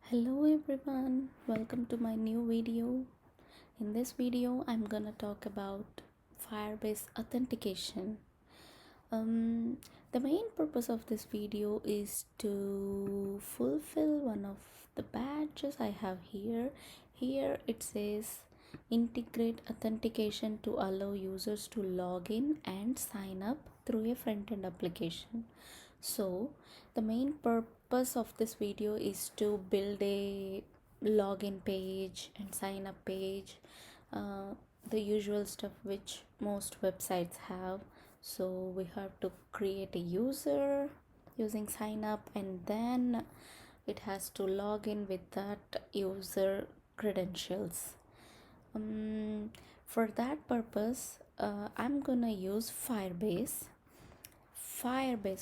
Hello everyone, welcome to my new video. In this video, I'm gonna talk about Firebase authentication. The main purpose of this video is to fulfill one of the badges I have here. Here it says integrate authentication to allow users to log in and sign up through a front-end application. So the main purpose of this video is to build a login page and sign up page, uh, the usual stuff which most websites have. So we have to create a user using sign up, and then it has to log in with that user credentials. For that purpose, I'm gonna use Firebase.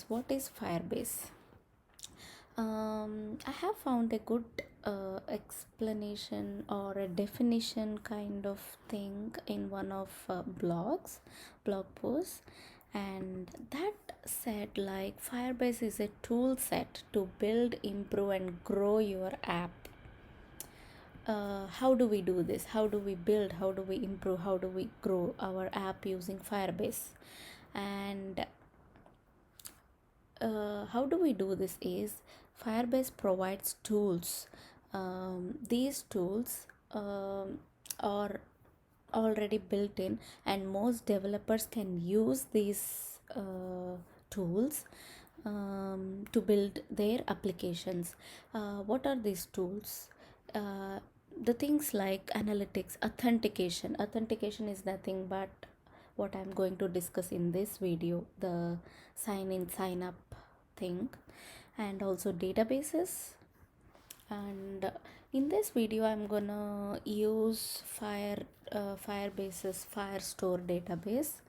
What is Firebase? I have found a good explanation or a definition kind of thing in one of blog posts, and that said, like, Firebase is a tool set to build, improve, and grow your app. How do we do this? How do we build? How do we improve? How do we grow our app using Firebase? And how do we do this is Firebase provides tools. These tools are already built in, and most developers can use these tools to build their applications. What are these tools? The things like analytics, authentication is nothing but what I'm going to discuss in this video, the sign in sign up thing, and also databases. And in this video I'm gonna use Firebase's Firestore database.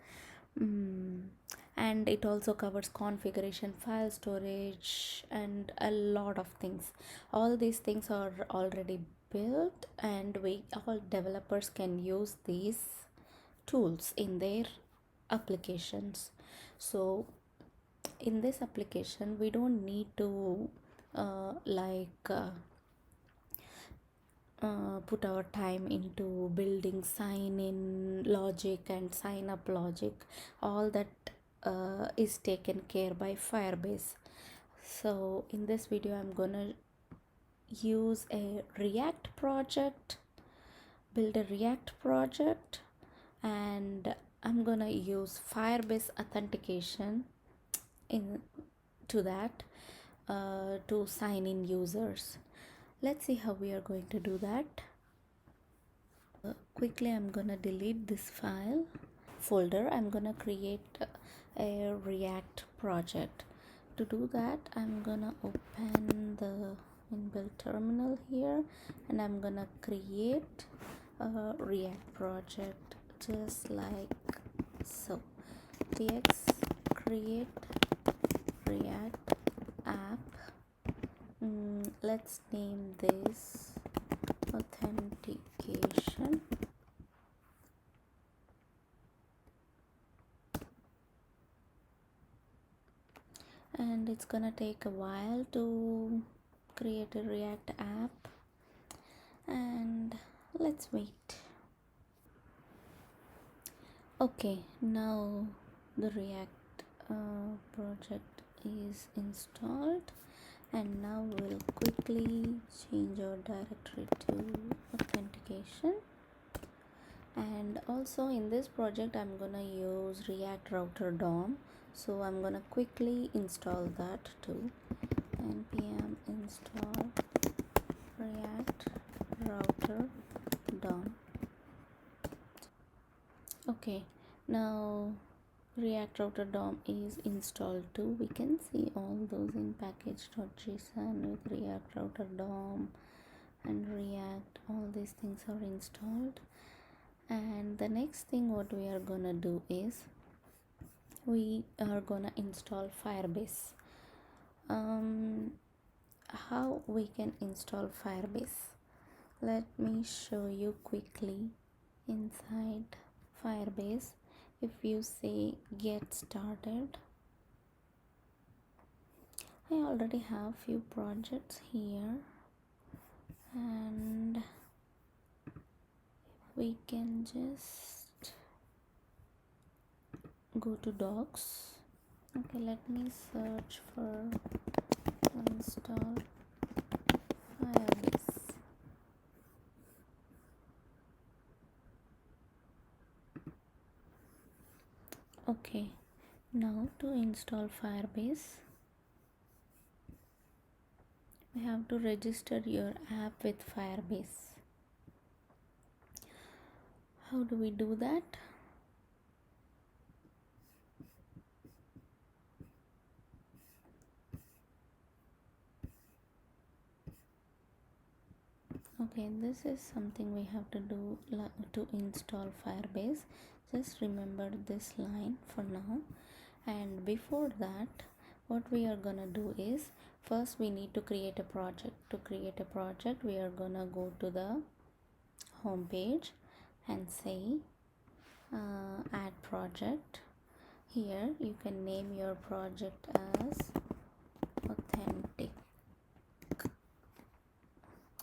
And it also covers configuration, file storage, and a lot of things. All these things are already built, and we all developers can use these tools in their applications. So in this application we don't need to put our time into building sign in logic and sign up logic. All that is taken care by Firebase. So in this video I'm gonna use a React project, build a React project, and I'm gonna use Firebase authentication to that to sign in users. Let's see how we are going to do that. Quickly I'm gonna delete this file folder. I'm gonna create a React project. To do that, I'm gonna open the inbuilt terminal here, and I'm gonna create a React project just like so. Px create React app. Let's name this authentication. And it's gonna take a while to create a React app, and let's wait. Okay, now the React project is installed, and now we'll quickly change our directory to authentication. And also in this project I'm gonna use React router DOM, so I'm gonna quickly install that too. npm install React router DOM. Okay, now React router DOM is installed too. We can see all those in package.json with React router DOM and React. All these things are installed. And the next thing what we are gonna do is we are gonna install Firebase. How we can install Firebase? Let me show you quickly. Inside Firebase, if you say get started, I already have few projects here. we can just go to docs. Okay, let me search for install Firebase. Okay, now to install Firebase, we have to register your app with Firebase. How do we do that? Okay, this is something we have to do to install Firebase. Just remember this line for now. And before that, what we are gonna do is, first we need to create a project. To create a project, we are gonna go to the home page and say add project. Here you can name your project as authentic.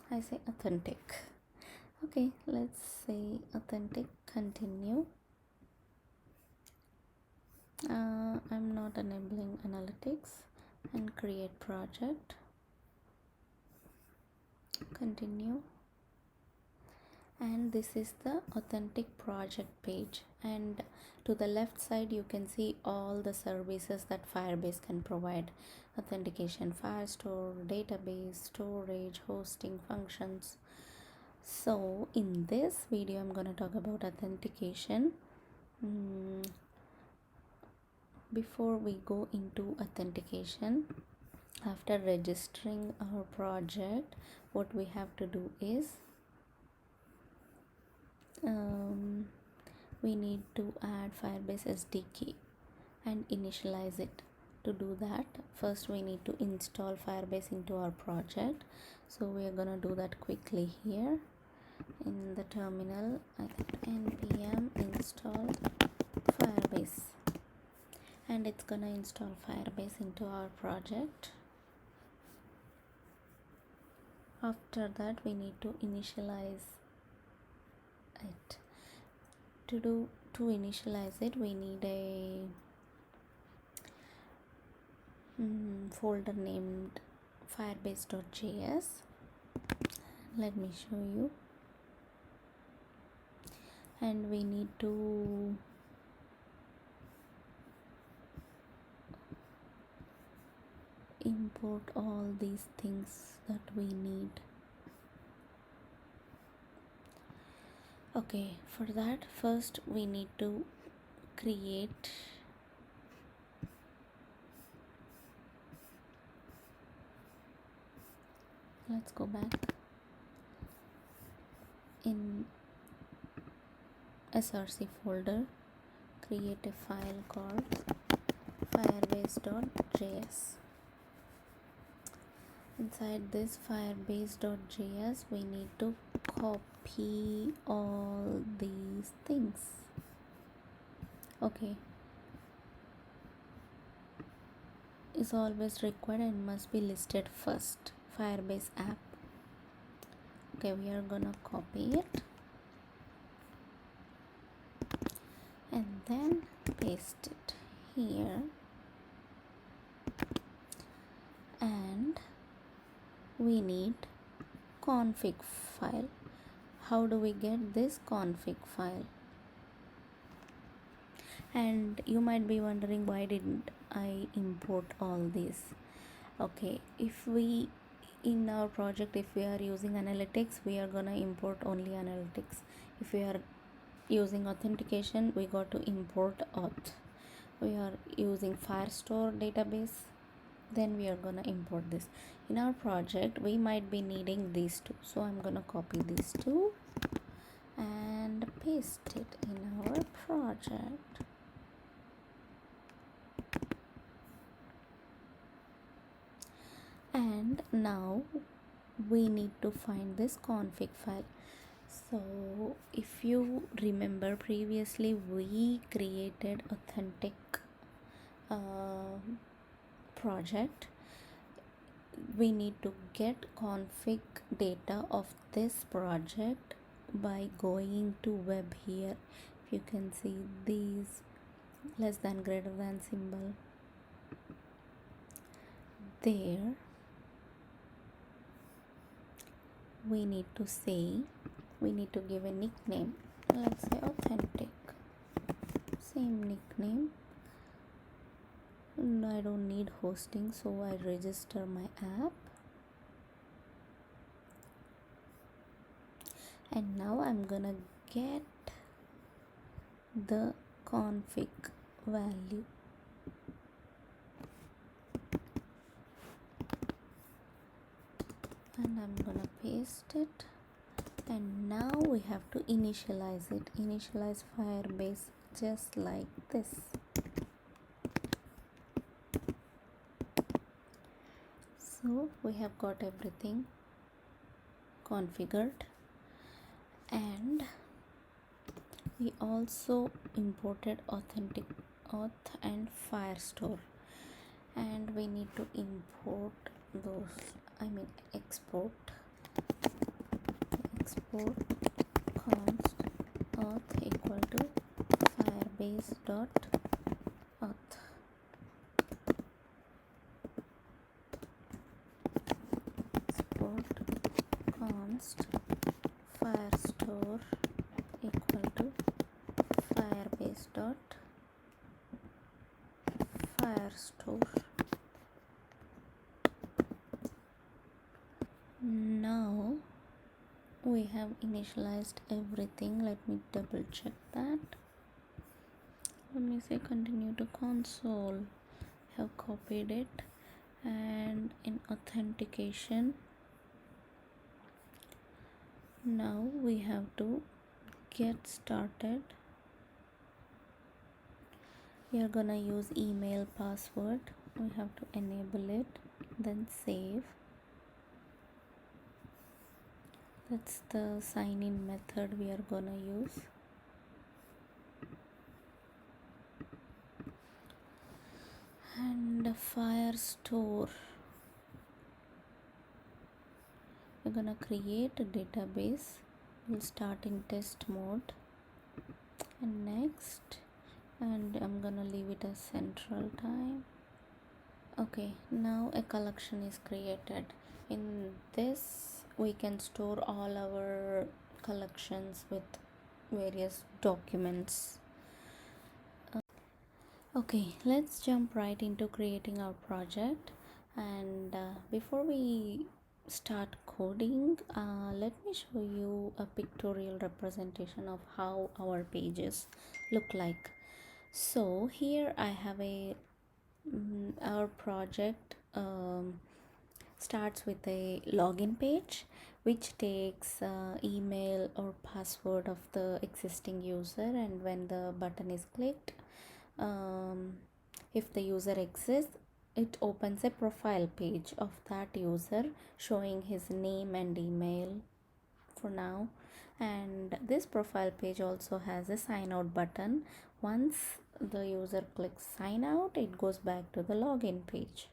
I say authentic. Okay, let's say authentic. Continue. I'm not enabling analytics, and create project. Continue. And this is the authentic project page, and to the left side you can see all the services that Firebase can provide: authentication, Firestore, database, storage, hosting, functions. So in this video I'm going to talk about authentication. Before we go into authentication, after registering our project, what we have to do is we need to add Firebase SDK and initialize it. To do that, first we need to install Firebase into our project. So we are gonna do that quickly here in the terminal. I think npm install Firebase, and it's gonna install Firebase into our project. After that, we need to initialize it. To initialize it, we need a folder named firebase.js. Let me show you. And we need to import all these things that we need. Okay, for that, first we need to create let's go back in src folder, create a file called firebase.js. Inside this firebase.js, we need to copy all these things. Okay, is always required and must be listed first. Firebase app. Okay, we are gonna copy it and then paste it here, and we need config file. How do we get this config file? And you might be wondering, why didn't I import all this? Okay, if we in our project, if we are using analytics, we are gonna import only analytics. If we are using authentication, we got to import auth. We are using Firestore database, then we are gonna import this. In our project, we might be needing these two, so I'm gonna copy these two and paste it in our project. And now we need to find this config file. So if you remember, previously we created authentic project. We need to get config data of this project by going to web here. If you can see these less than greater than symbol there, we need to give a nickname. Let's say authentic, same nickname. I don't need hosting, so I register my app, and now I'm gonna get the config value. And I'm gonna paste it, and now we have to initialize Firebase just like this. So we have got everything configured, and we also imported auth and Firestore, and we need to import those, export const auth equal to firebase dot auth. Export const firestore equal to firebase dot firestore. Now we have initialized everything. Let me double check that. Let me say continue to console. Have copied it, and in authentication, now we have to get started. We are gonna use email password. We have to enable it, then save. That's the sign in method we are gonna use. And Firestore, we're gonna create a database. We'll start in test mode, and next, and I'm gonna leave it as central time. Okay, now a collection is created. In this we can store all our collections with various documents. Okay, let's jump right into creating our project. And before we start coding, let me show you a pictorial representation of how our pages look like. So here I have our project starts with a login page, which takes email or password of the existing user, and when the button is clicked, if the user exists, it opens a profile page of that user showing his name and email for now. And this profile page also has a sign out button. Once the user clicks sign out, it goes back to the login page.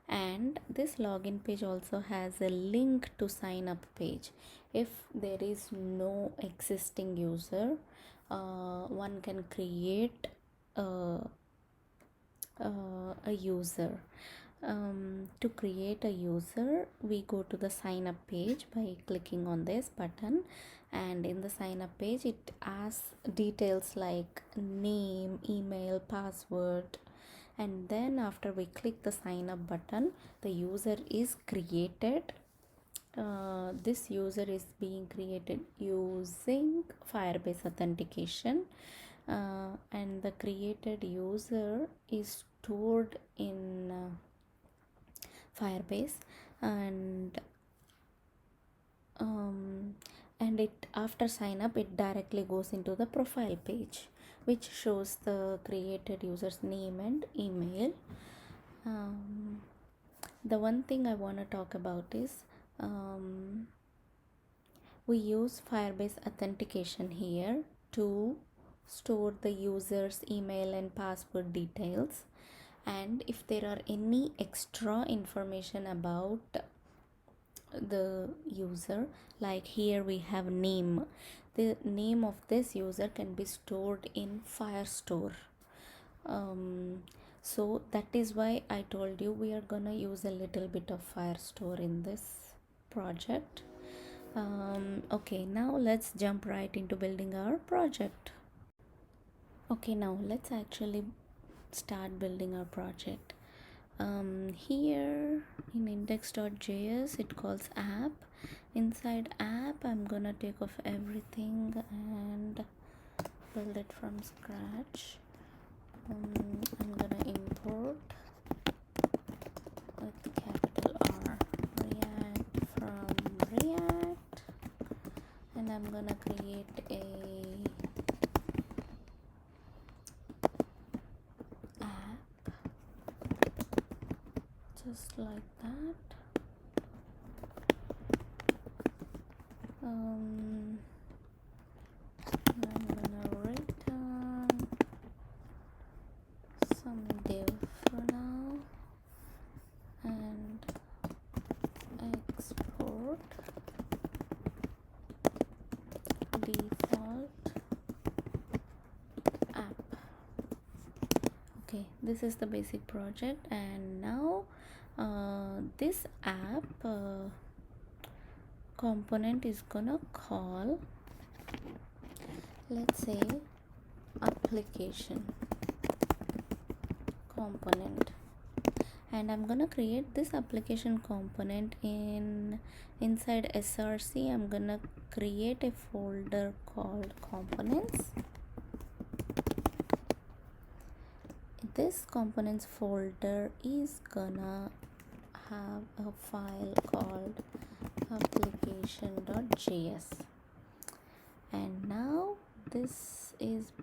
And this login page also has a link to sign up page. If there is no existing user, one can create a user. To create a user, we go to the sign up page by clicking on this button, and in the sign up page it asks details like name, email, password, and then after we click the sign up button, the user is created. This user is being created using Firebase Authentication, and the created user is stored in Firebase, and it, after sign up, it directly goes into the profile page, which shows the created user's name and email. The one thing I want to talk about is we use Firebase Authentication here to store the user's email and password details, and if there are any extra information about the user. Like here we have name. The name of this user can be stored in Firestore. So that is why I told you we are gonna use a little bit of Firestore in this project. Okay, now let's jump right into building our project. Okay, now let's actually start building our project. Here in index.js it calls app. Inside app I'm gonna take off everything and build it from scratch. I'm gonna import with capital R React from React, and I'm gonna create a app just like that. I'm gonna return some div for now and export default app. Okay, this is the basic project, and now this app component is gonna call, let's say, application component, and I'm gonna create this application component inside src. I'm gonna create a folder called components. This components folder is gonna have a file called application.js, and now this is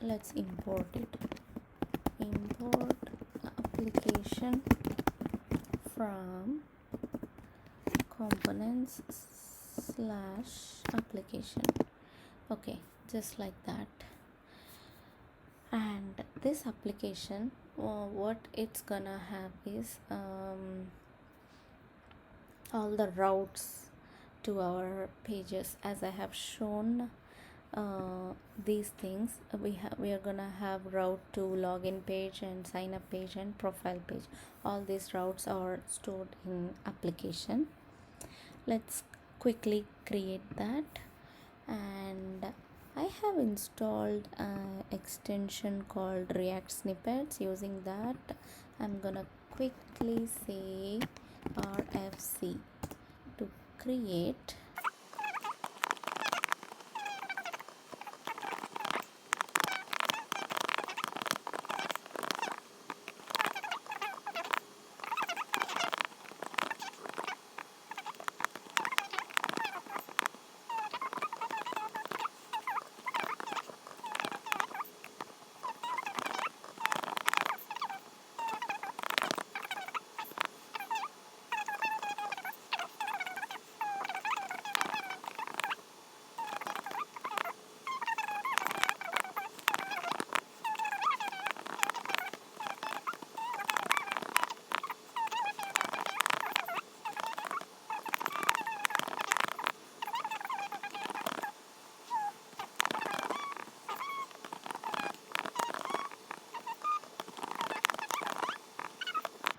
let's import it. Import application from components / application. Okay, just like that. And this application, what it's gonna have is all the routes to our pages. As I have shown these things, we are gonna have route to login page and sign up page and profile page. All these routes are stored in application. Let's quickly create that, and I have installed an extension called React Snippets. Using that, I'm gonna quickly say RFC to create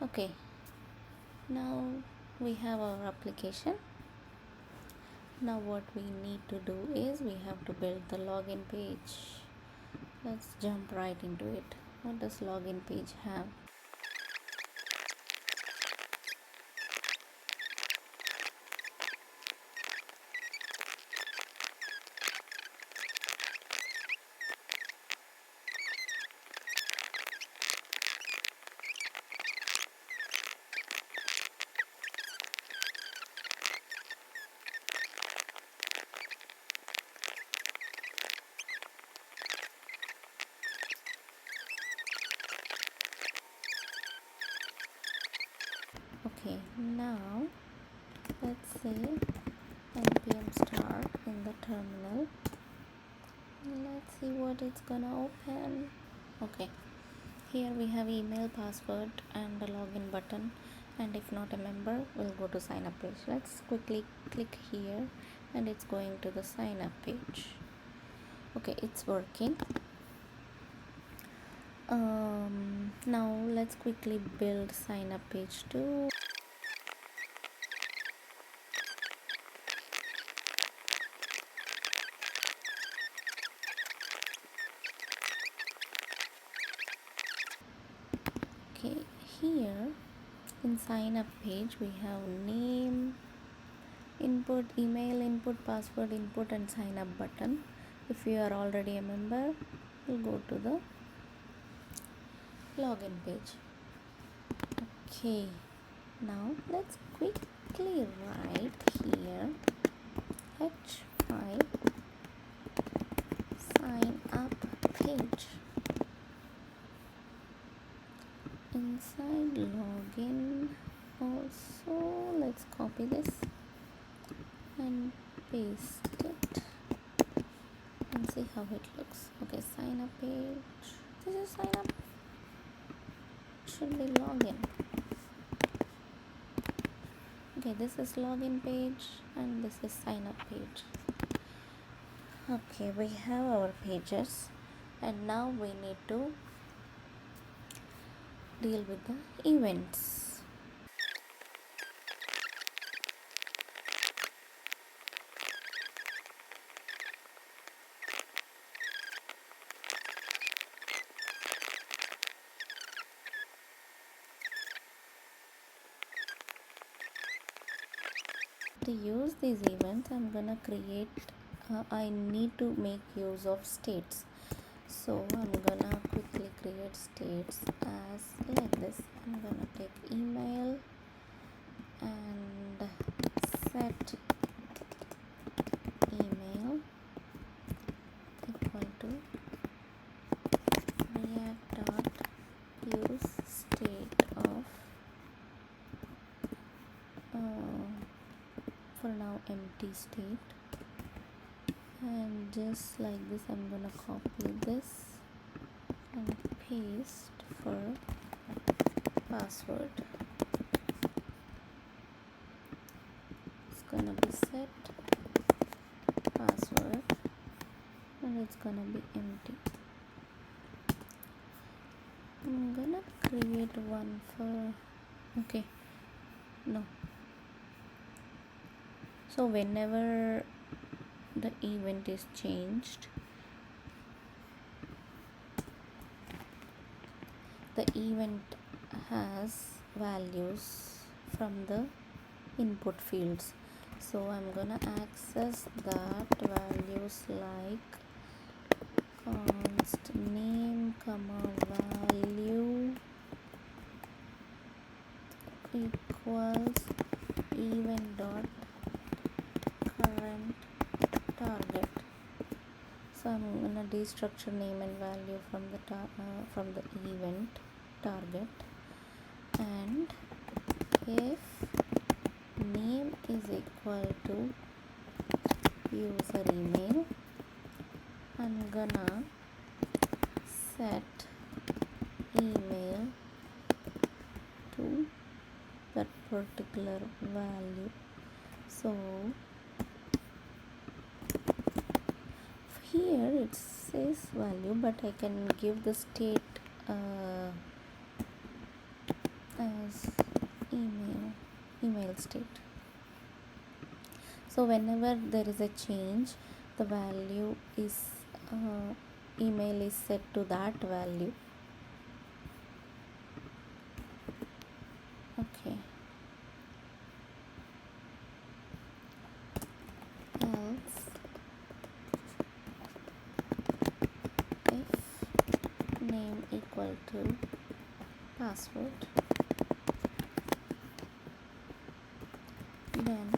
okay. Now we have our application. Now what we need to do is we have to build the login page. Let's jump right into it. What does login page have? Okay, now let's say npm start in the terminal. Let's see what it's gonna open. Okay, here we have email, password and a login button. and if not a member, we'll go to sign up page. Let's quickly click here, and it's going to the sign up page. Okay, it's working. Now let's quickly build sign up page too. Okay, here in sign up page we have name, input, email input, password input, and sign up button. If you are already a member, we'll go to the login page. Okay, now let's quickly write here h5 sign up page. Inside login also, let's copy this and paste it and see how it looks. Okay, sign up page. This is sign up. Should be login. Okay, this is login page and this is sign up page. Okay, we have our pages, and now we need to deal with the events. To use these events, I'm gonna create I need to make use of states, so I'm gonna quickly create states as like this. I'm gonna take email and set email equal to react dot use state of for now empty state, and just like this I'm gonna copy this and paste for password. It's gonna be set password and it's gonna be empty. I'm gonna create one for so whenever the event is changed, the event has values from the input fields, so I'm gonna access that values like const name comma value equals event dot current target. So I'm gonna destructure name and value from the event target, and if name is equal to user email, I'm gonna set email to that particular value. So here it says value, but I can give the state as email state. So whenever there is a change, the value is email is set to that value. Okay, else if name equal to password, then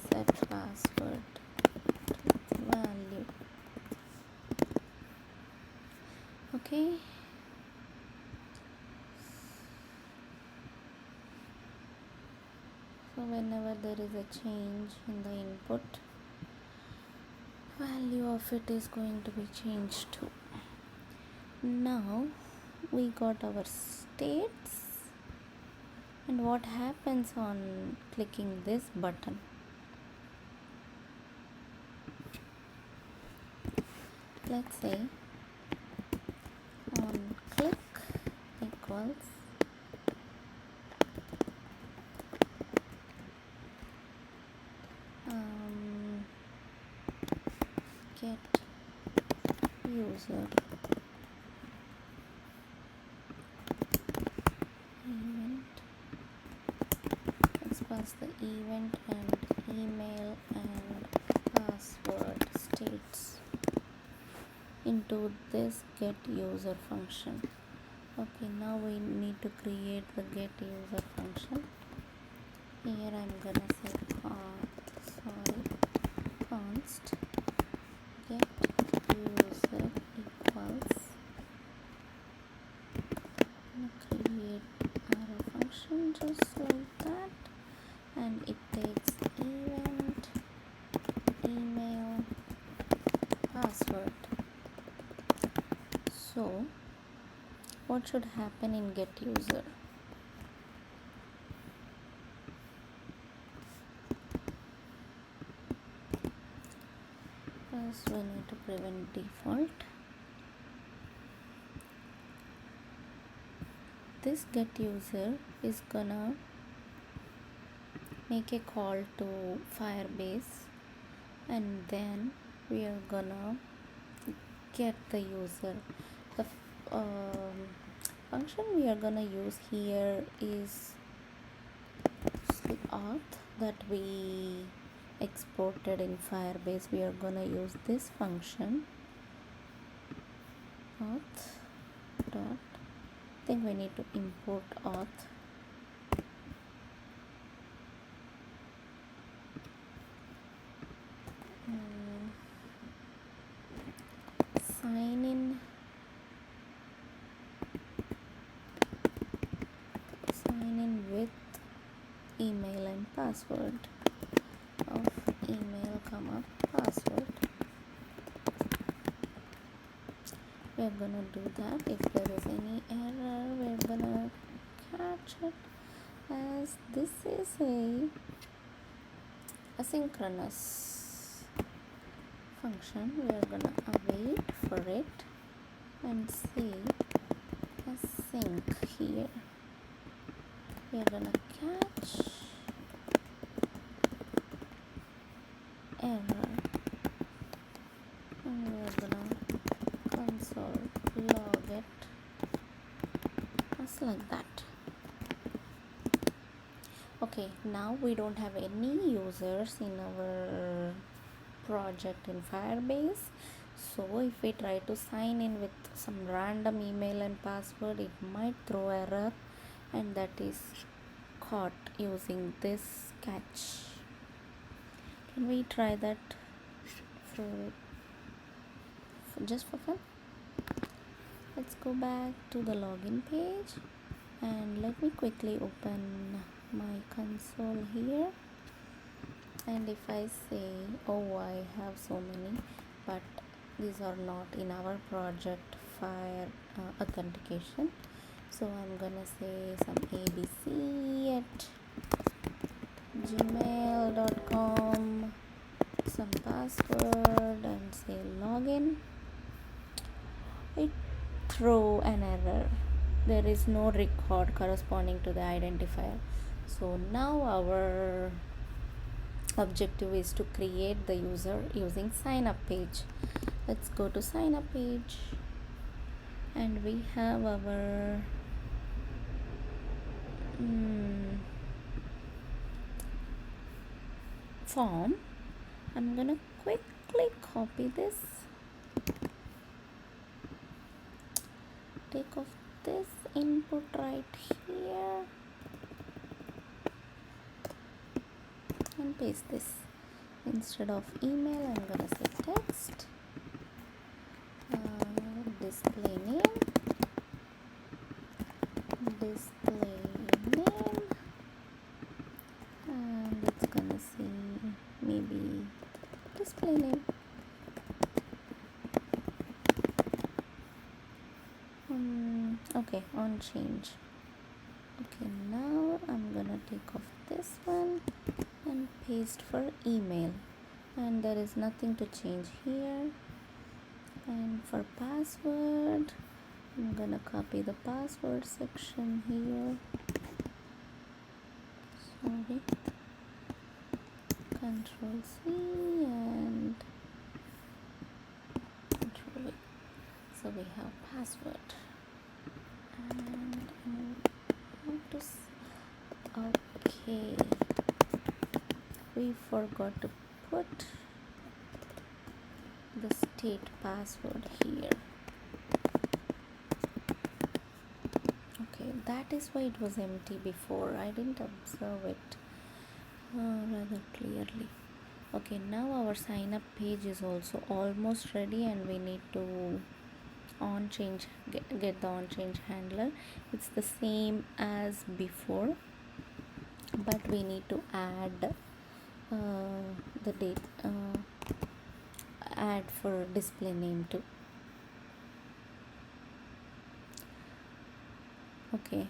set password to value. Okay, so whenever there is a change in the input, value of it is going to be changed too. Now we got our states And what happens on clicking this button? Let's say on click equals get user event. Let's pass the event and email and password states into this get user function. Okay, now we need to create the get user function. Here I'm gonna say const get user equals, create arrow function just like that, and it takes event, email, password. So what should happen in get user? First we need to prevent default. This get user is gonna make a call to Firebase, and then we are gonna get the user. The function we are gonna use here is the auth that we exported in Firebase. We are gonna use this function auth dot, I think we need to import auth. Sign in with email and password of email comma password. We're gonna do that. If there is any error, we're gonna catch it, as this is a asynchronous function. We are gonna await for it and say async here. We are gonna catch error, and we are gonna console log it just like that. Okay, now we don't have any users in our project in Firebase, so if we try to sign in with some random email and password, it might throw error, and that is caught using this catch. Can we try that for just for fun? Let's go back to the login page, and let me quickly open my console here. And if I say, oh, I have so many, but these are not in our project Fire authentication, so I'm gonna say some abc at gmail.com, some password, and say login. It throw an error. There is no record corresponding to the identifier. So now our objective is to create the user using sign up page. Let's go to sign up page, and we have our form. I'm gonna quickly copy this, take off this input right here, and paste this. Instead of email, I'm gonna say text, display name, and it's gonna say maybe display name. Okay, on change. Okay, now I'm gonna take off this one and paste for email, and there is nothing to change here. And for password, I'm gonna copy the password section here. Sorry, Control C and Control V. So we have password, and I have to okay, we forgot to put the state password here. Okay, that is why it was empty before. I didn't observe it rather clearly. Okay, now our sign up page is also almost ready, and we need to get the on change handler. It's the same as before, but we need to add the date add for display name too. Okay,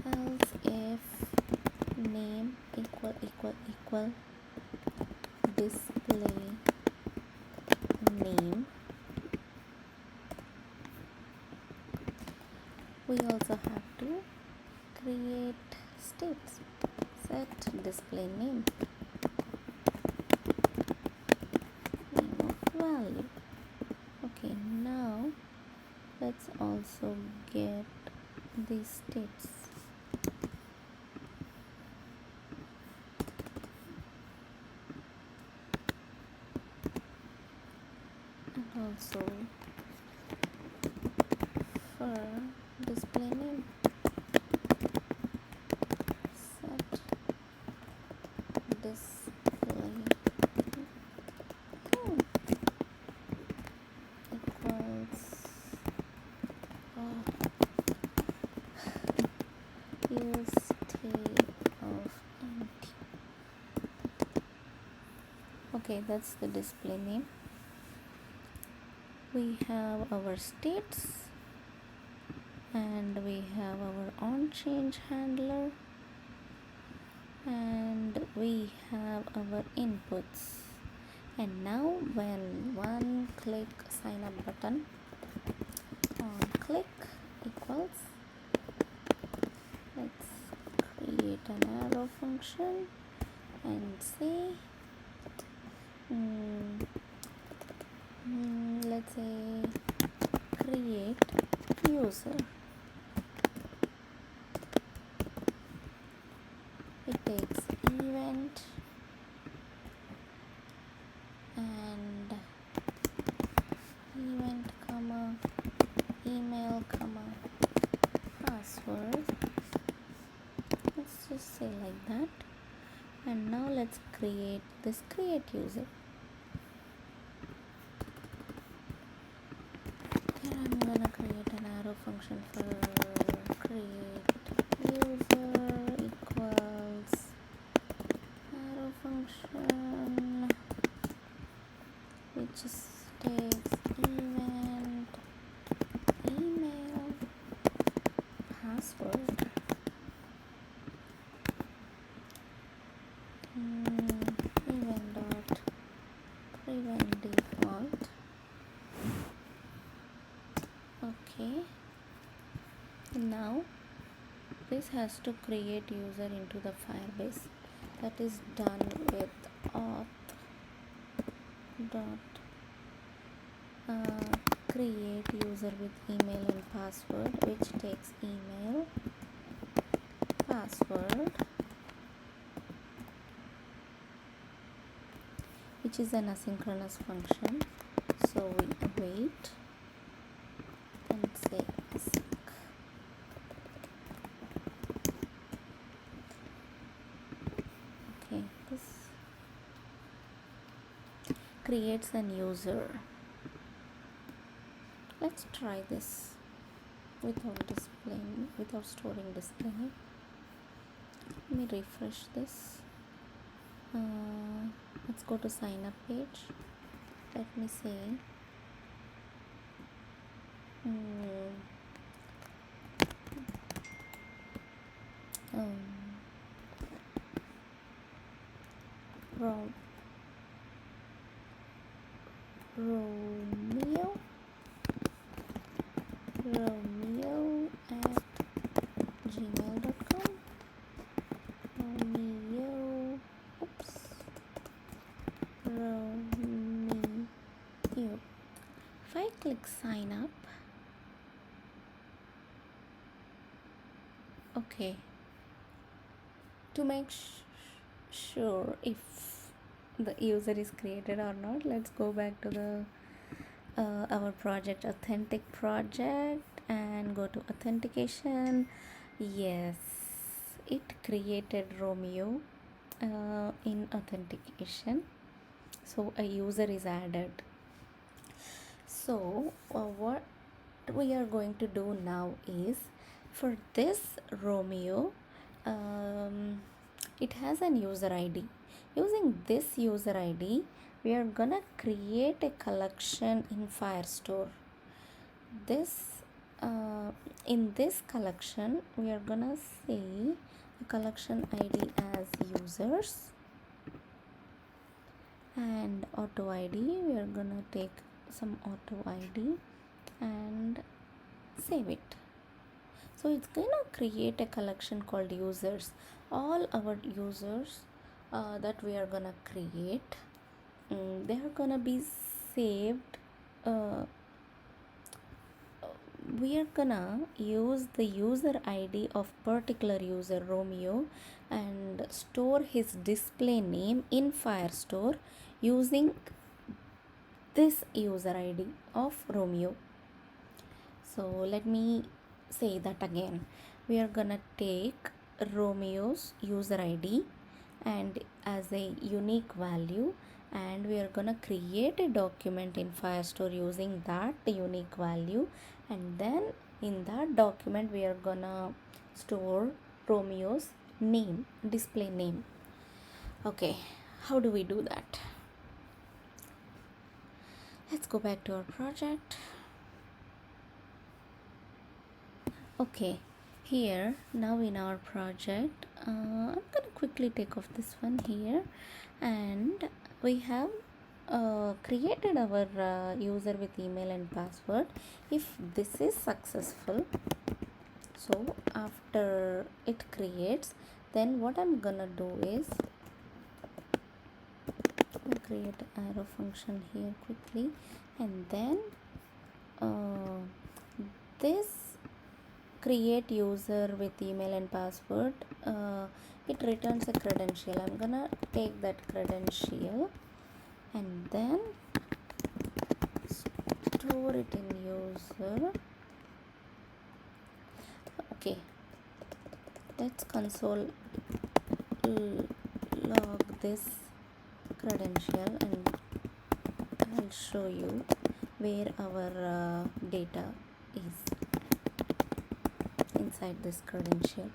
else if name equal display name, we also have to create states. Set display name of value. Okay, now let's also get these states. And also for display name, set display equals use state of empty. Okay, that's the display name. We have our states, and we have our on change handler, and we have our inputs. And now when one click sign up button on click equals, let's create an arrow function and say let's say create user. It takes event and event comma email comma password. Let's just say like that. And now let's create this create user. Here I'm gonna create an arrow function for create user equals arrow function which takes event email password event dot prevent default. Okay, now this has to create user into the Firebase. That is done with auth dot create user with email and password, which takes email, password, which is an asynchronous function. So we await and say async. Okay, this creates an user. Let's try this without storing display. Let me refresh this. Let's go to sign up page. Let me say um, Ro- Romeo Romeo at gmail.com. Romeo. Oops. Romeo. If I click sign up, okay, to make sure if the user is created or not, let's go back to the our project, authentic project, and go to authentication. Yes, it created Romeo in authentication, so a user is added. So what we are going to do now is, for this Romeo, it has an user ID. Using this user ID, we are gonna create a collection in Firestore. This in this collection, we are gonna see a collection ID as users, and auto ID, we are gonna take some auto ID and save it. So it's gonna create a collection called users. All our users that we are gonna create, they are gonna be saved. We are gonna use the user ID of particular user Romeo and store his display name in Firestore using this user ID of Romeo. So let me say that again. We are gonna take Romeo's user ID and as a unique value, and we are gonna create a document in Firestore using that unique value, and then in that document we are gonna store Romeo's name, display name. Okay, how do we do that? Let's go back to our project. Okay, here now in our project, I'm gonna quickly take off this one here, and we have created our user with email and password. If this is successful, so after it creates, then what I'm gonna do is create an arrow function here quickly, and then this create user with email and password, it returns a credential. I'm gonna take that credential and then store it in user. Okay, let's console log this credential, and I'll show you where our data is inside this credential.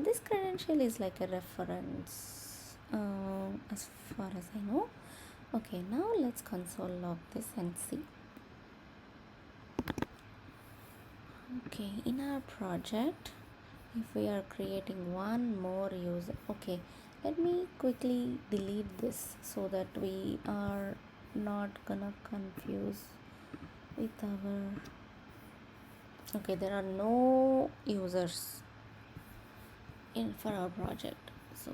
This credential is like a reference as far as I know. Okay, now let's console log this and see. Okay, in our project, if we are creating one more user, okay, let me quickly delete this so that we are not gonna confuse with our, okay, there are no users in for our project. So,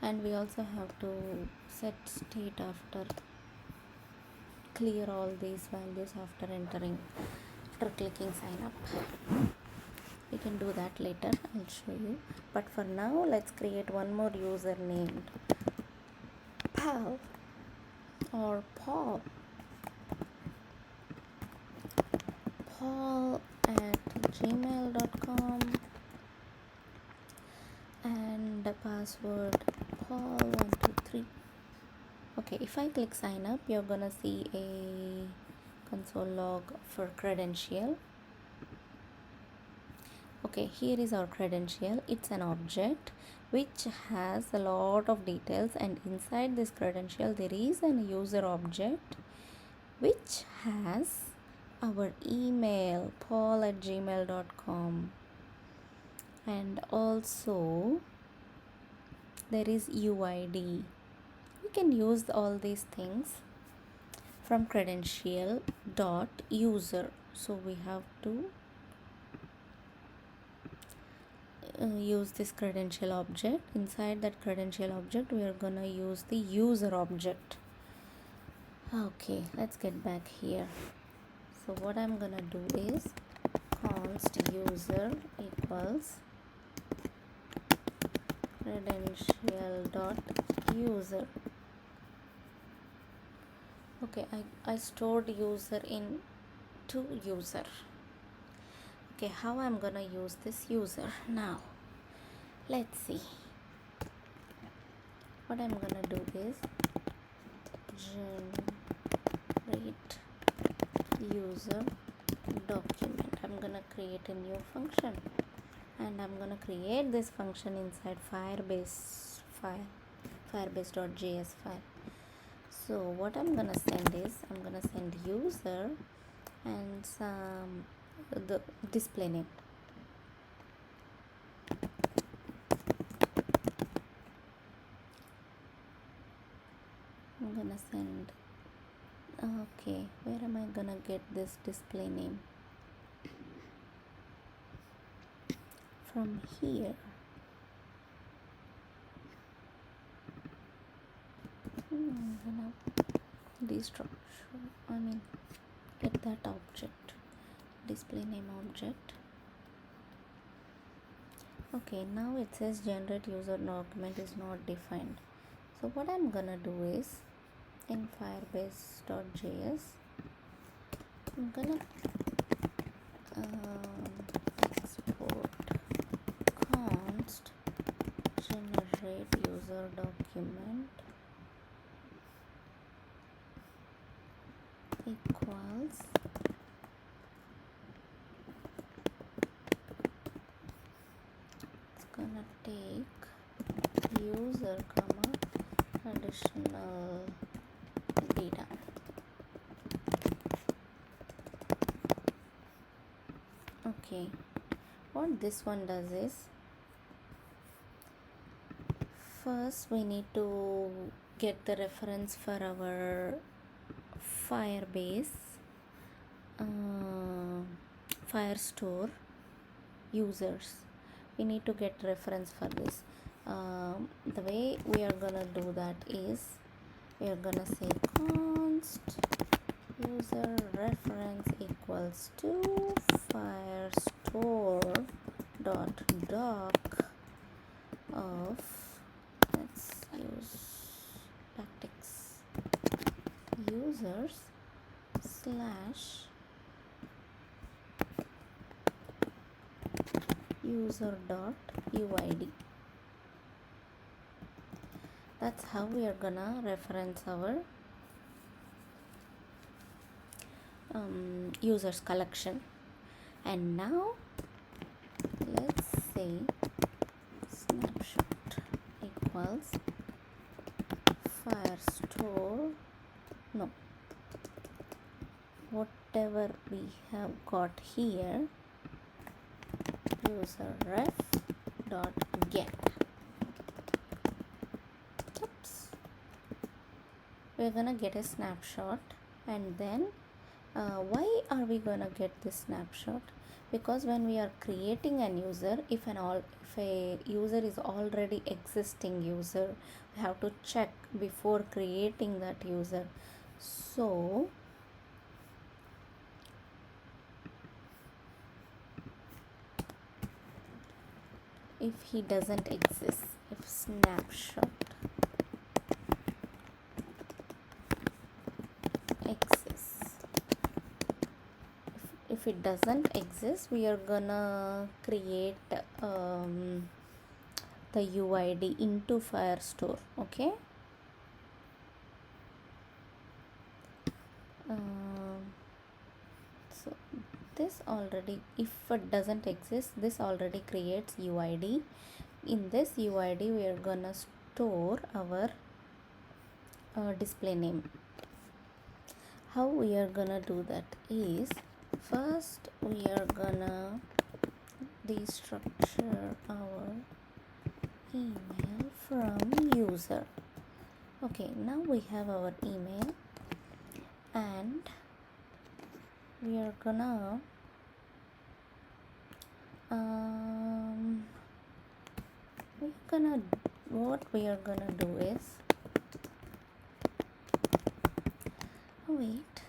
and we also have to set state after, clear all these values after clicking sign up. We can do that later, I'll show you, but for now let's create one more user named Pal or Paul at gmail.com, and the password Paul123. Okay, if I click sign up, you're gonna see a console log for credential. Okay, here is our credential. It's an object which has a lot of details, and inside this credential there is an user object which has our email paul@gmail.com, and also there is UID. We can use all these things from credential dot user. So we have to use this credential object. Inside that credential object we are gonna use the user object. Okay, let's get back here. So what I'm gonna do is const user equals credential dot user. Okay, I stored user in to user. Okay, how I'm gonna use this user now? Let's see. What I'm gonna do is generate user document. I'm gonna create a new function, and I'm gonna create this function inside Firebase file, firebase.js file. So what I'm gonna send is I'm gonna send user and some the display name. I'm gonna send, okay, where am I gonna get this display name? From here. I'm gonna destructure, get that object, display name object. Okay, now it says generate user document is not defined. So what I'm gonna do is in firebase.js I'm gonna export const generate user document equals it's gonna take user comma additional data. Okay, what this one does is first we need to get the reference for our Firebase Firestore users. We need to get reference for this. The way we are gonna do that is we are gonna say const user reference equals to firestore dot doc of, let's use tactics, users slash user dot UID. That's how we are gonna reference our users collection. And now let's say snapshot equals firestore, no, whatever we have got here, user ref dot get. Oops, we're gonna get a snapshot. And then why are we gonna get this snapshot? Because when we are creating an user, if a user is already existing user, we have to check before creating that user. So if he doesn't exist, if snapshot exists, if it doesn't exist, we are gonna create the UID into Firestore. Okay, so this already, if it doesn't exist, this already creates UID. In this UID we are gonna store our display name. How we are gonna do that is First we are gonna destructure our email from user. Okay, now we have our email, and we are gonna what we are gonna do is, wait,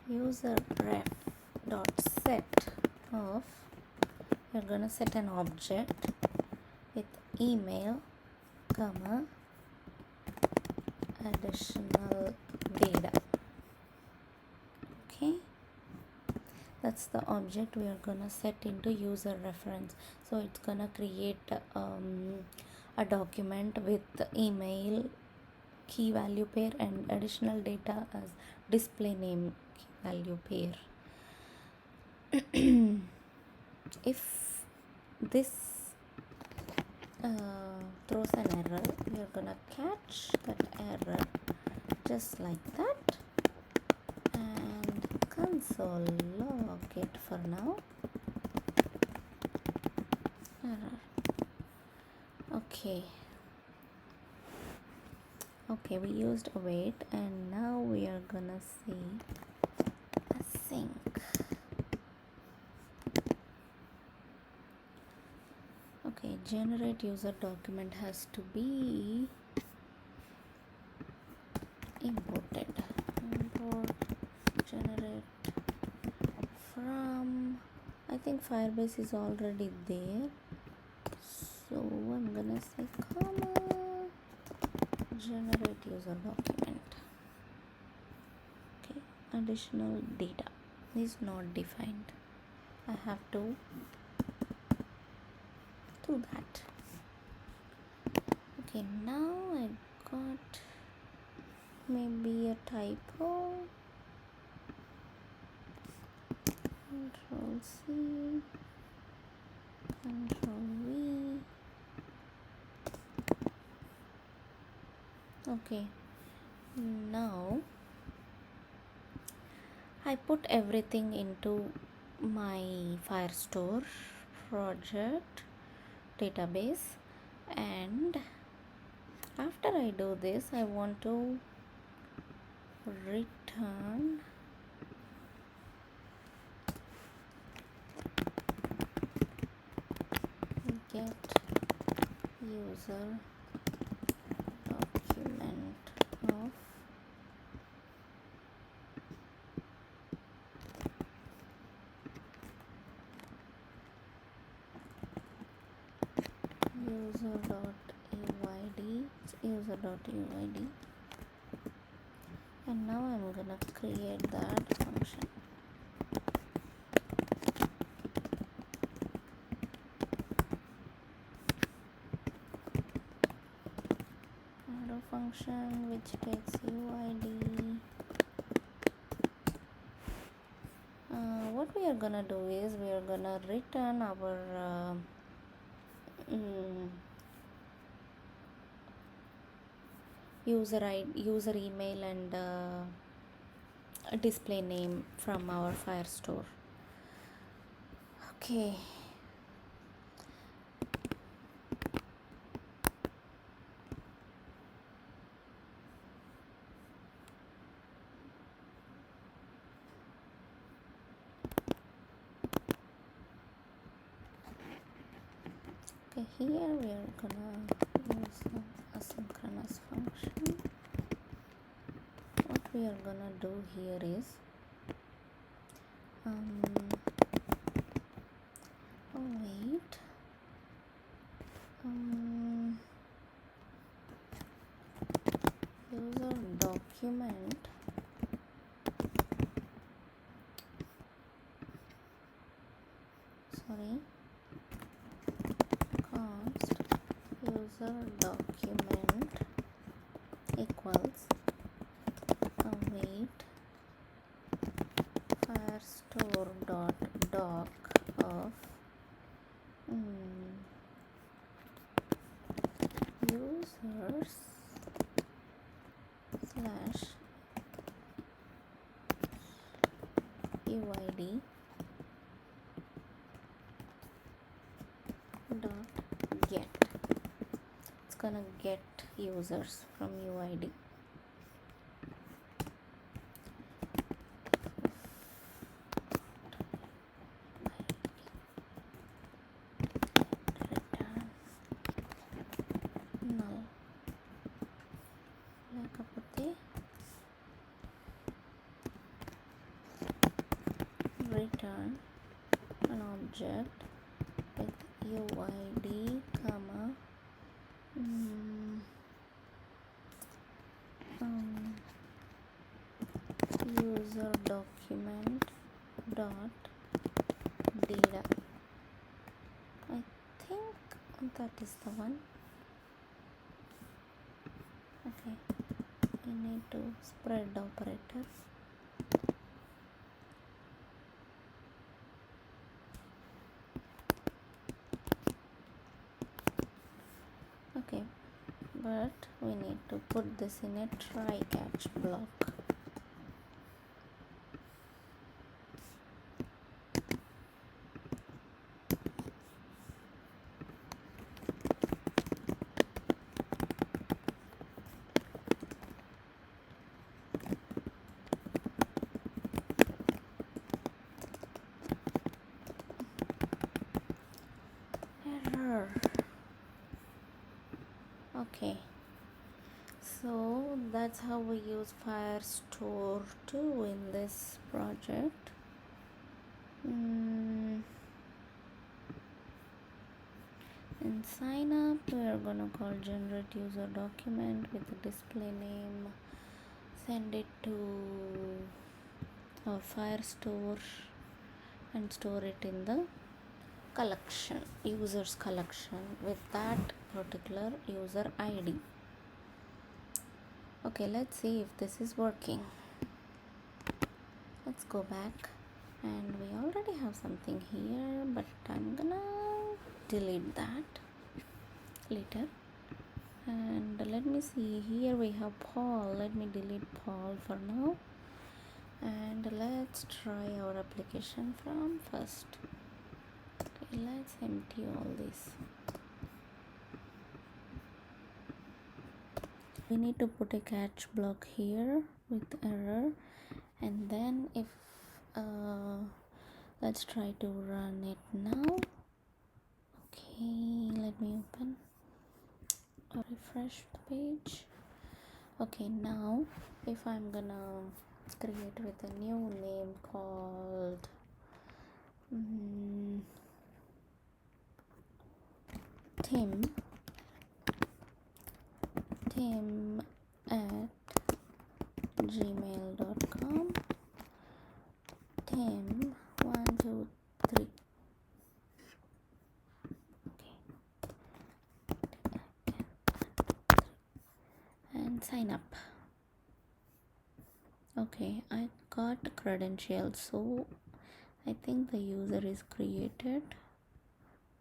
user ref dot set of, we're gonna set an object with email comma additional data. Okay, that's the object we are gonna set into user reference. So it's gonna create a document with the email key value pair and additional data as display name key value pair. If this throws an error, we are gonna catch that error just like that and console log it for now. Error. Okay, we used await, and now we are gonna see async. Okay, generate user document has to be imported. Import generate from, I think Firebase is already there, so I'm gonna say comma generate user document. Okay, additional data is not defined. I have to do that. Okay, now I got maybe a typo. Control C, Control V. Okay, now I put everything into my Firestore project database, and after I do this, I want to return get user document of user.uid, and now I'm gonna create that function. Add a function which takes UID. What we are gonna do is, we are gonna return our user email and a display name from our Firestore. Okay, here we are gonna use an asynchronous function. What we are gonna do here is, user document const user document equals await firestore.doc of users slash uid dot get. It's gonna get users from UID. Null. లేకపోతే return an object with UID comma user document dot data. I think that is the one. Okay, we need to spread operator. Okay, but we need to put this in a try catch block. Error. Okay, so that's how we use Firestore 2 in this project. In sign up, we are gonna call generate user document with the display name, send it to our Firestore and store it in the collection, users collection, with that particular user ID. Okay, let's see if this is working. Let's go back, and we already have something here, but I'm gonna delete that later. And let me see, here we have Paul. Let me delete Paul for now, and let's try our application from first. Okay, let's empty all this. We need to put a catch block here with error, and then if let's try to run it now. Okay, let me open or refresh the page. Okay, now if I'm gonna create with a new name called Tim at gmail.com. Tim 1 2 3. Okay, and sign up. Okay, I got credentials, so I think the user is created.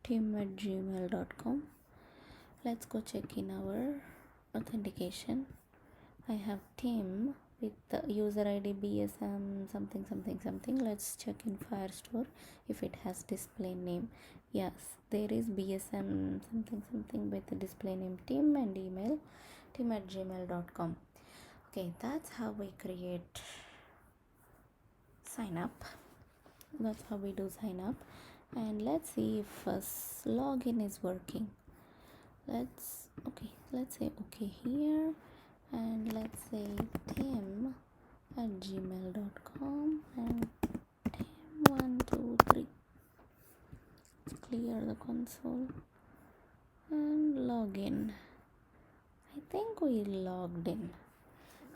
Tim at gmail.com. Let's go check in our authentication. I have Tim with the user ID BSM something something something. Let's check in Firestore if it has display name. Yes, there is BSM something something with the display name Tim, and email tim at gmail.com. Okay, that's how we create sign up. That's how we do sign up. And let's see if login is working. Let's say okay here, and let's say tim at gmail.com and tim123. Clear the console and log in. I think we logged in.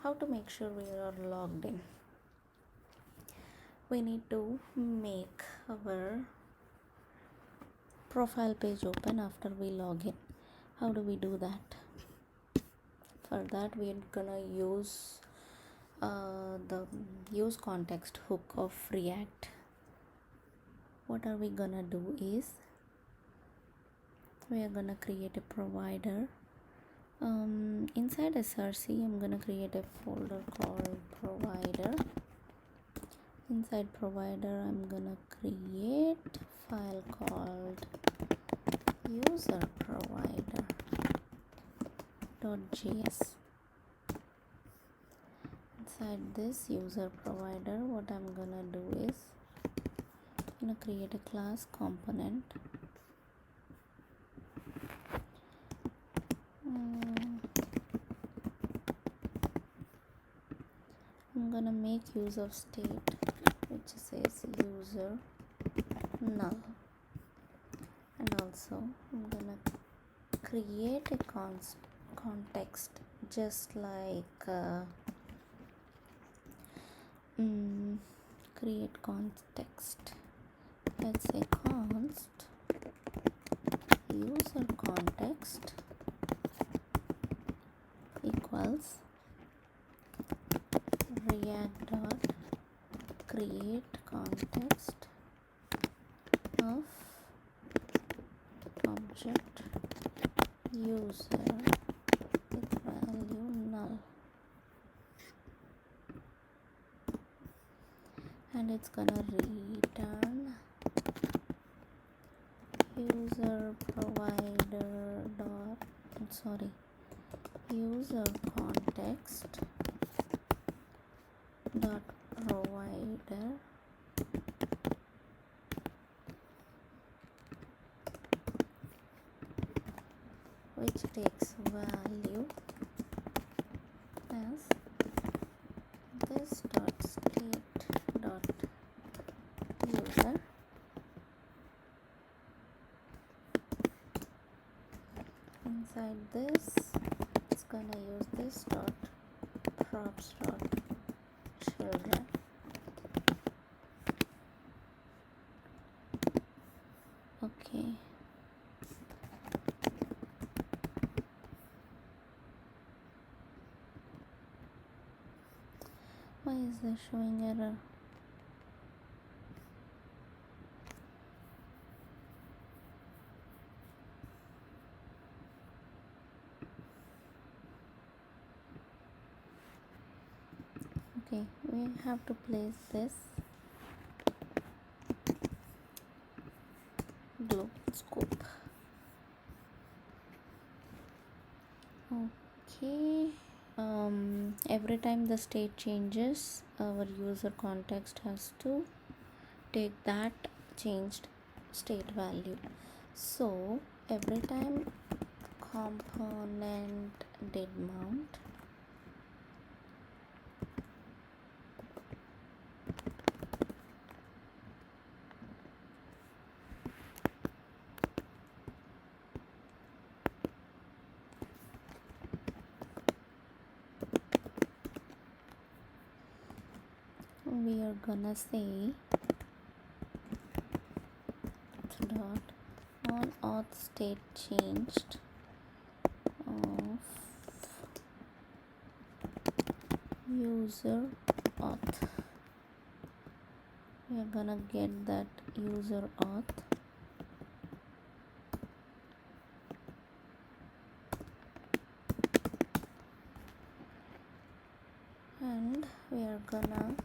How to make sure we are logged in? We need to make our profile page open after we log in. How do we do that? For that, we're gonna use the use context hook of React. What are we gonna do is we are gonna create a provider. Inside src, I'm gonna create a folder called provider. Inside provider, I'm gonna create file called user provider .js. Inside this user provider, what I'm gonna do is create a class component. I'm gonna make use of state which says user null, and also I'm gonna create a context just like create context. Let's say const user context equals react dot create context of object user with value null, and it's gonna return user provider user context dot provider which takes value as this dot state dot user inside this. It's gonna use this dot props dot children. Okay, why is this showing error? Okay, we have to place this global scope. Okay, every time the state changes, our user context has to take that changed state value. So every time component did mount, we are gonna say dot on auth state changed of user auth. We are gonna get that user auth and we are gonna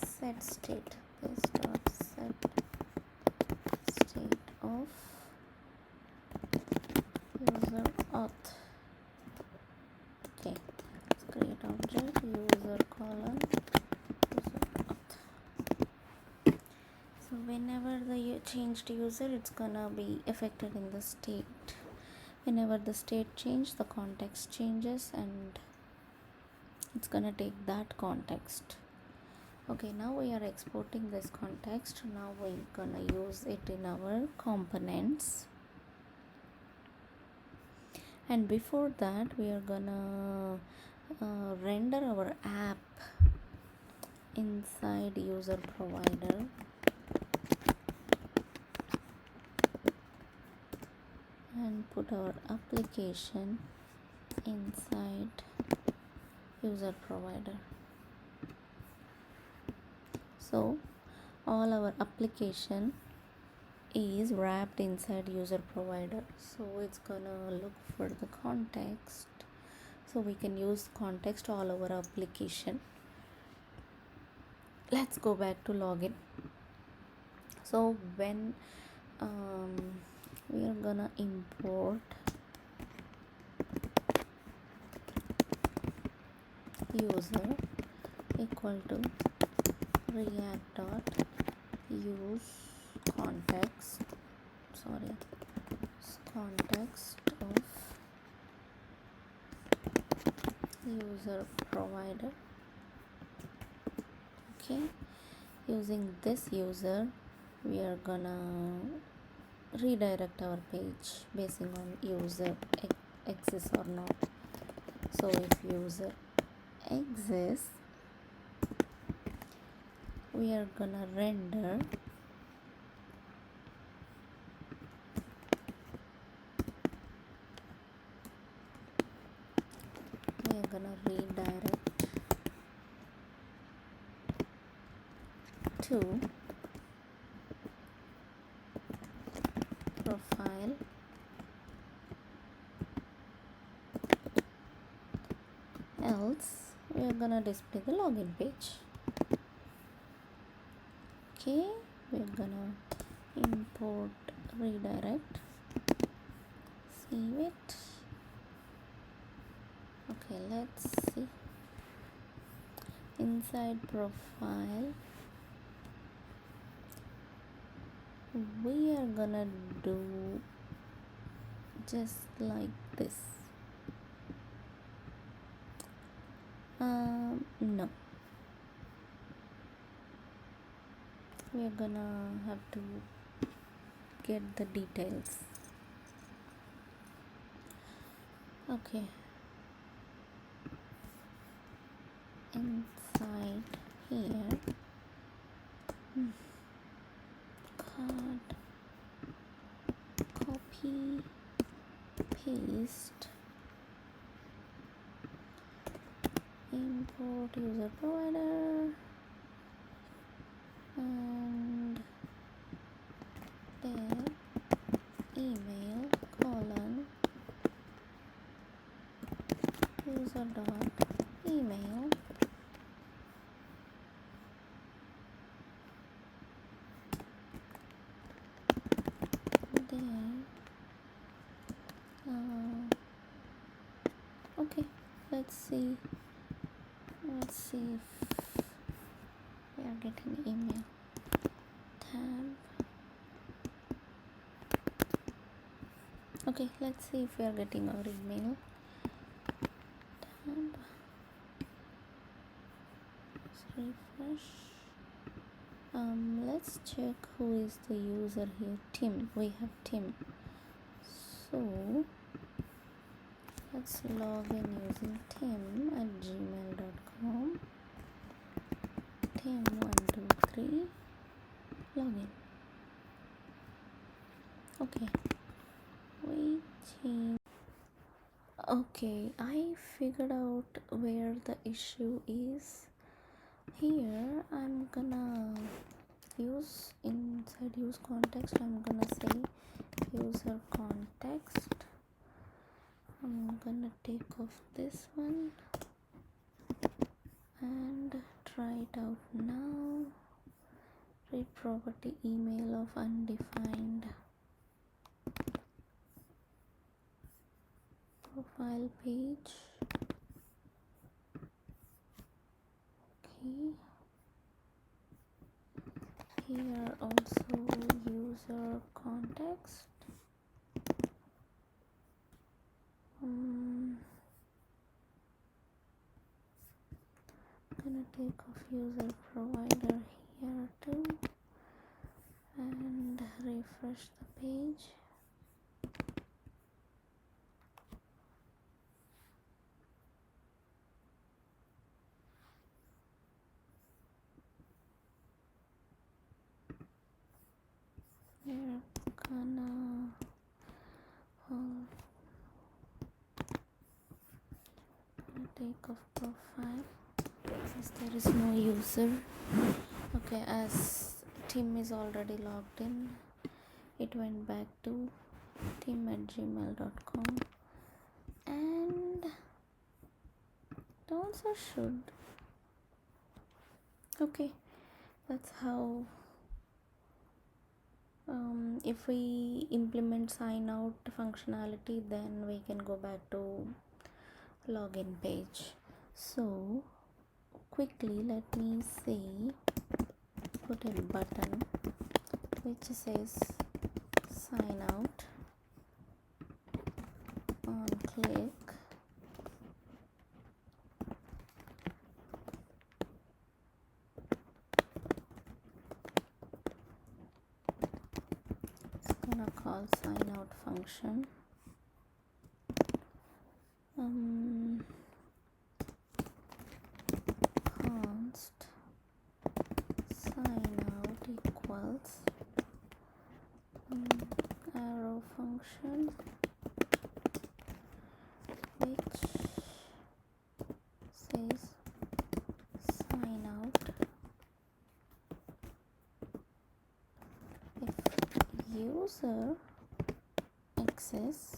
set state this dot set state of user auth. Okay, let's create object user colon user auth. So whenever the changed user, it's gonna be affected in the state. Whenever the state change, the context changes and it's gonna take that context. Okay, now we are exporting this context. Now we're gonna use it in our components, and before that we are gonna render our app inside user provider. And put our application inside user provider. So all our application is wrapped inside user provider, so it's gonna look for the context, so we can use context all over application. Let's go back to login. So when we are gonna import user equal to react dot use context of user provider. Okay, using this user we are gonna redirect our page basing on user exists or not. So if user exists, we are gonna render redirect to profile else we are gonna display the login page. Okay, we're gonna import redirect, save it. Okay, let's see. Inside profile we are gonna do just like this. No, we are gonna have to get the details. Okay, inside here card copy paste import user provider and their email colon user dot email there. Okay, let's see if we are getting email. Tab. Okay, let's see if we are getting our email. Tab. Let's refresh. Let's check who is the user here. Tim. We have Tim. So let's log in using tim@gmail.com. Tim123 login. Okay, waiting. Okay, I figured out where the issue is. Here I'm gonna use inside use context, I'm gonna say user context. I'm gonna take off this one and try it out now. Read property email of undefined profile page. Okay, here also user context. I'm gonna take off user provider here too and refresh the page. We're gonna take off profile since there is no user. Okay, as Tim is already logged in, it went back to tim@gmail.com and it also should. Okay, that's how If we implement sign out functionality, then we can go back to login page. So quickly let me see, put a button which says sign out. On click, it's gonna call sign out function. Const sign out equals arrow function which says sign out if user access,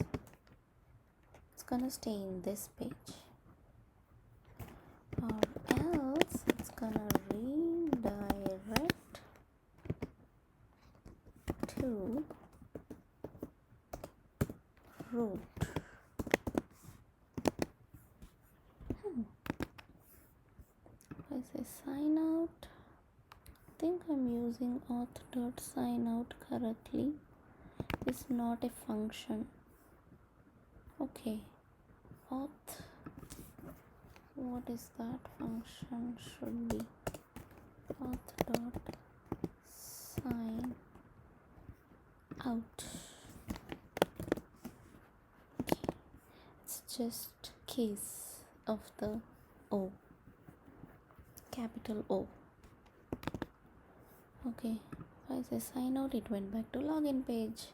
it's gonna stay in this page, or else it's gonna redirect to root. If I say sign out, I think I'm using auth.signout correctly. It's not a function. Okay, auth, what is that function? Should be auth.sign out. Okay, it's just case of the O, capital O. Okay, if I say sign out, it went back to login page.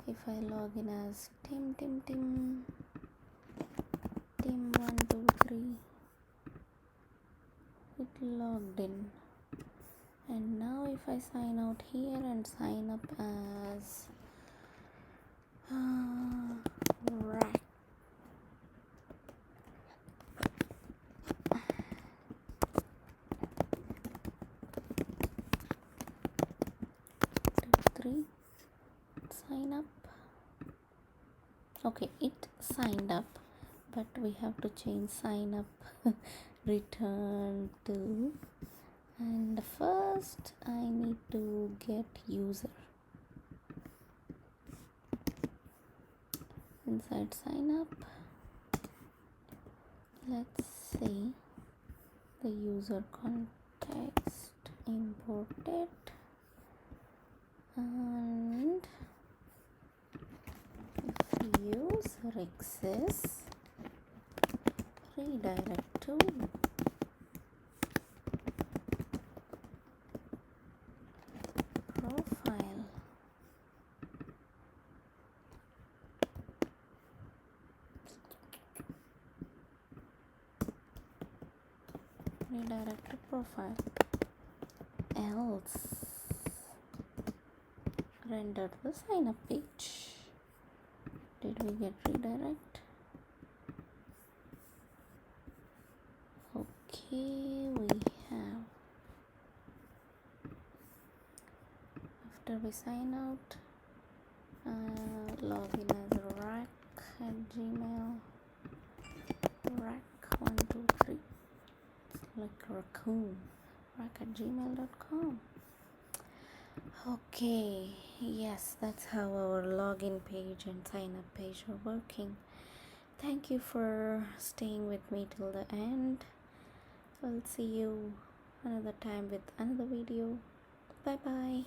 If I log in as Tim 123, it logged in. And now if I sign out here and sign up as rack, sign up. Okay, it signed up, but we have to change sign up return to, and first I need to get user. Inside sign up, let's see the user context imported, and if user access, redirect to profile. Redirect to profile, else render the sign up page. Did we get redirect? Okay, we have. After we sign out, login as rack at Gmail, rack123, like raccoon, rack at gmail.com. Okay, yes, that's how our login page and sign up page are working. Thank you for staying with me till the end. I'll see you another time with another video. Bye bye.